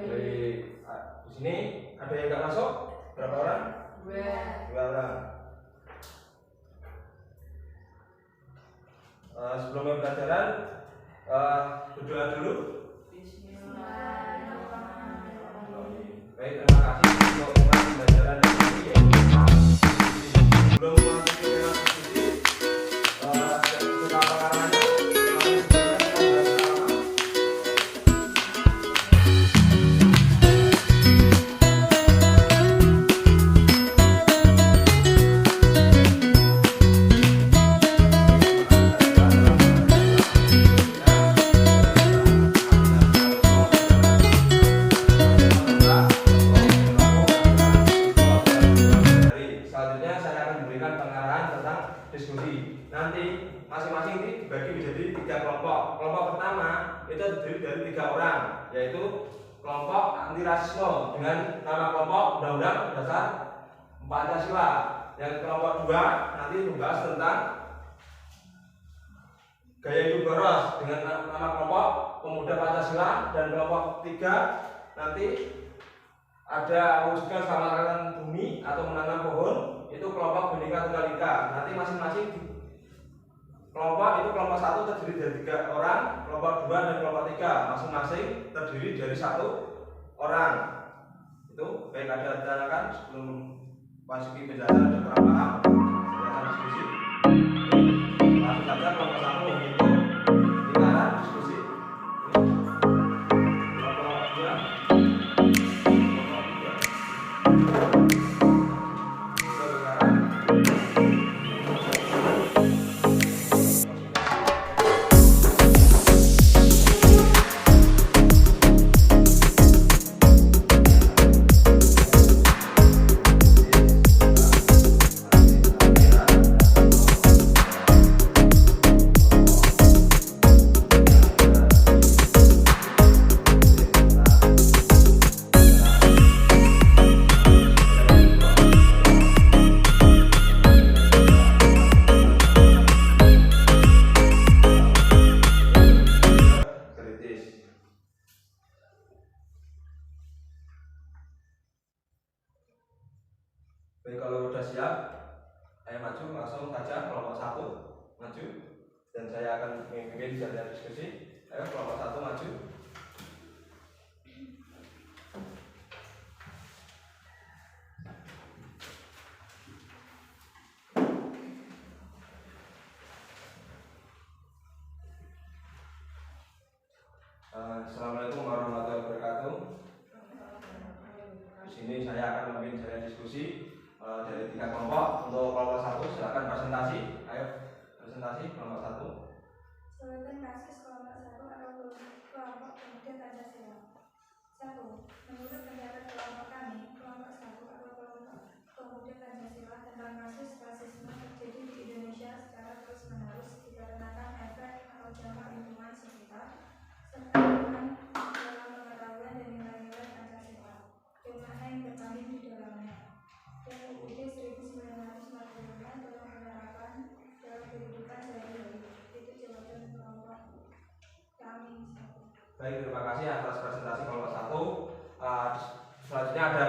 Baik. Di sini ada yang nggak masuk? Berapa orang? 2 orang. Sebelum pembelajaran berdoa dulu. Bismillahirrahmanirrahim. Baik, terima kasih untuk pembelajaran hari ini. Sebelum memasuki tema diskusi, kita pengarangnya. Diskusi. Nanti masing-masing ini dibagi menjadi 3 kelompok. Kelompok pertama itu terdiri dari 3 orang, yaitu kelompok anti rasisme dengan nama kelompok Undang-Undang Dasar Pancasila. Yang kelompok 2 nanti membahas tentang gaya hidup boros dengan nama kelompok Pemuda Pancasila, dan kelompok 3 nanti ada mewujudkan keselamatan bumi atau menanam pohon, itu kelompok Bhinneka Tunggal Ika. Nanti masing-masing kelompok itu kelompok 1 terdiri dari 3 orang, kelompok 2 dan kelompok 3 masing-masing terdiri dari 1 orang. Itu baik, ada ditanyakan sebelum masuki penjelasan, ada kurang paham silakan diskusi. Langsung saja kelompok 1 untuk lingkaran diskusi. Kelompok 2. Baik, kalau sudah siap, saya maju langsung saja kelompok 1 maju, dan saya akan memimpin jalannya diskusi. Ayo kelompok 1 maju. Assalamualaikum warahmatullahi wabarakatuh. Di sini saya akan memimpin jalannya diskusi dari 3 kelompok. Untuk kelompok 1 silakan presentasi. Ayo presentasi kelompok 1. Terima kasih. Kelompok 1 adalah kelompok Pemuda Pancasila. 1. Menurut pendapat kelompok kami, kelompok 1 adalah kelompok Pemuda Pancasila tentang kasus rasisme terjadi di Indonesia secara terus-menerus dikarenakan efek atau dampak lingkungan sekitar serta dalam pengetahuan dan nilai-nilai Pancasila yang mana yang terkandung di dalamnya. UUD 1945 tentang penerapan dalam kehidupan sehari-hari. Itu jawaban kelompok kami. Baik, terima kasih atas presentasi kelompok 1. Selanjutnya ada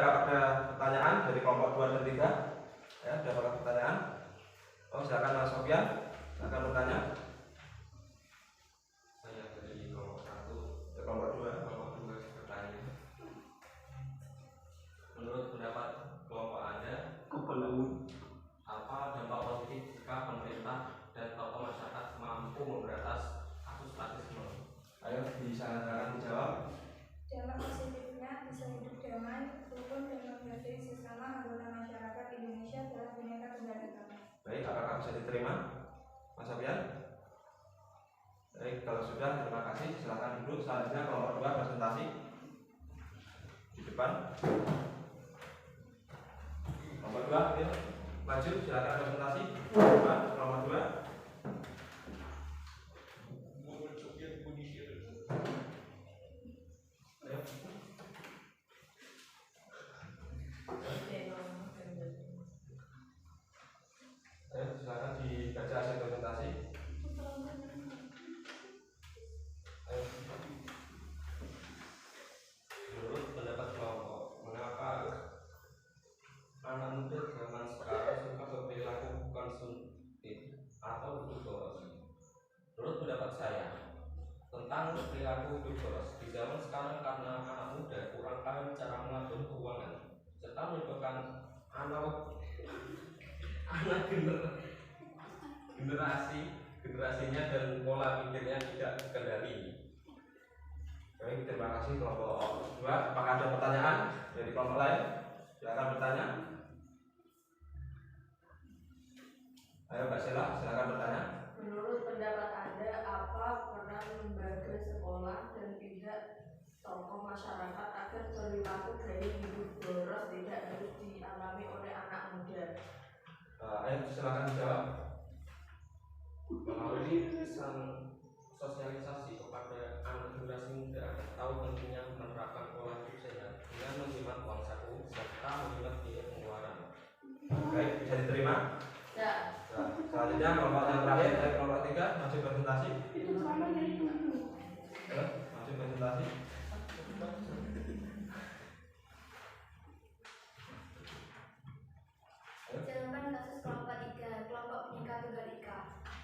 pertanyaan dari kelompok 2 dan 3. Ya, ada pertanyaan? Silakan Mas Sofyan, silakan bertanya. Saya dari kelompok 1. Kelompok 2 bertanya. Menurut pendapat kelompok Anda, apa dampak positif jika pemerintah dan tokoh masyarakat mampu memberantas kasus rasisme? Ayo disarankan dijawab. Dampak positifnya bisa hidup damai, rukun dan menghargai sesama anggota masyarakat Indonesia dalam Bhinneka Tunggal Ika. Baik, apakah bisa diterima, Mas Sofyan? Baik, kalau sudah, terima kasih. Silakan duduk. Selanjutnya kelompok 2 presentasi di depan. Kelompok 2, ayo maju, silakan presentasi di depan. Kelompok 2. Ayo, silakan dibaca hasil presentasi. Menurut generasinya dan pola pikirnya tidak terkendali. Baik, terima kasih kelompok 2. Apakah ada pertanyaan dari kelompok lain? Silakan bertanya. Ayo Mbak Sela, silakan bertanya. Menurut pendapat Anda, apa peran lembaga sekolah dan tidak tokoh masyarakat agar perilaku gaya hidup boros tidak harus dialami oleh anak muda? Ayo silakan dijawab. Melalui pesan sosialisasi kepada anak generasi muda, tahu pentingnya menerapkan pola hidup sehat dengan menghemat uang saku serta menghemat biaya pengeluaran. Baik, bisa diterima. Ya. Nah, selanjutnya kelompok yang terakhir dari kelompok 3 maju presentasi. Maju presentasi. Jawaban kasus kelompok 3, kelompok Bhinneka Tunggal Ika.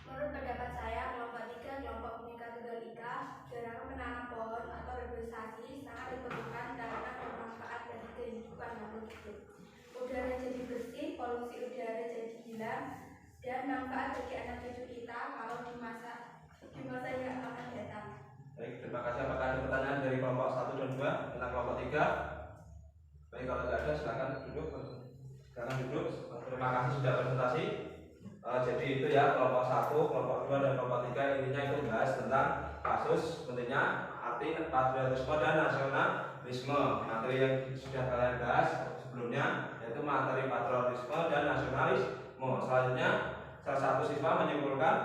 Menurut pendapat saya, kelompok 3, kelompok Bhinneka Tunggal Ika, gerakan menanam pohon atau reforestasi sangat diperlukan karena bermanfaat bagi kehidupan makhluk hidup. Udara jadi bersih, polusi udara jadi hilang, dan manfaat bagi anak cucu kita kalau di masa yang akan datang. Baik, terima kasih. Apakah ada pertanyaan dari kelompok 1 dan 2 tentang kelompok 3? Baik, kalau tidak ada silakan duduk. Sekarang duduk. Terima kasih sudah presentasi. Jadi itu ya kelompok 1, kelompok 2 dan kelompok 3 intinya itu bahas tentang kasus pentingnya arti patriotisme dan nasionalisme. Materi yang sudah kalian bahas sebelumnya yaitu materi patriotisme dan nasionalisme. Selanjutnya salah satu siswa menyimpulkan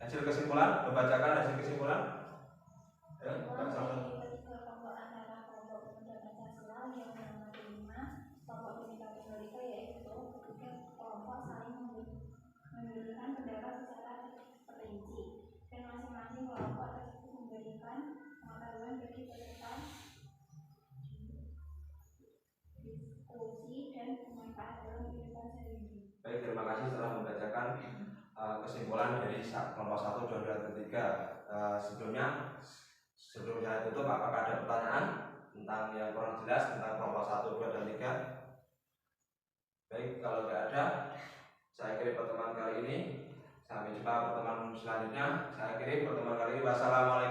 hasil kesimpulan, membacakan hasil kesimpulan. Ya, Kelompok antara kelompok pemuda Pancasila yang bernama 5, kelompok Bhinneka Tunggal Ika yaitu kelompok saling memberikan pendapat secara terperinci dan masing-masing kelompok tersebut memberikan pengetahuan bagi peserta diskusi dan bermanfaat dalam kehidupan sehari-hari. Baik, terima kasih telah membacakan kesimpulan dari kelompok 1, 2, dan 3. Sebelum saya tutup, apakah ada pertanyaan tentang yang kurang jelas tentang kelompok 1, 2, dan 3? Baik, kalau tidak ada, saya akhiri pertemuan kali ini. Sampai jumpa pertemuan selanjutnya. Saya akhiri pertemuan kali ini. Wassalamualaikum.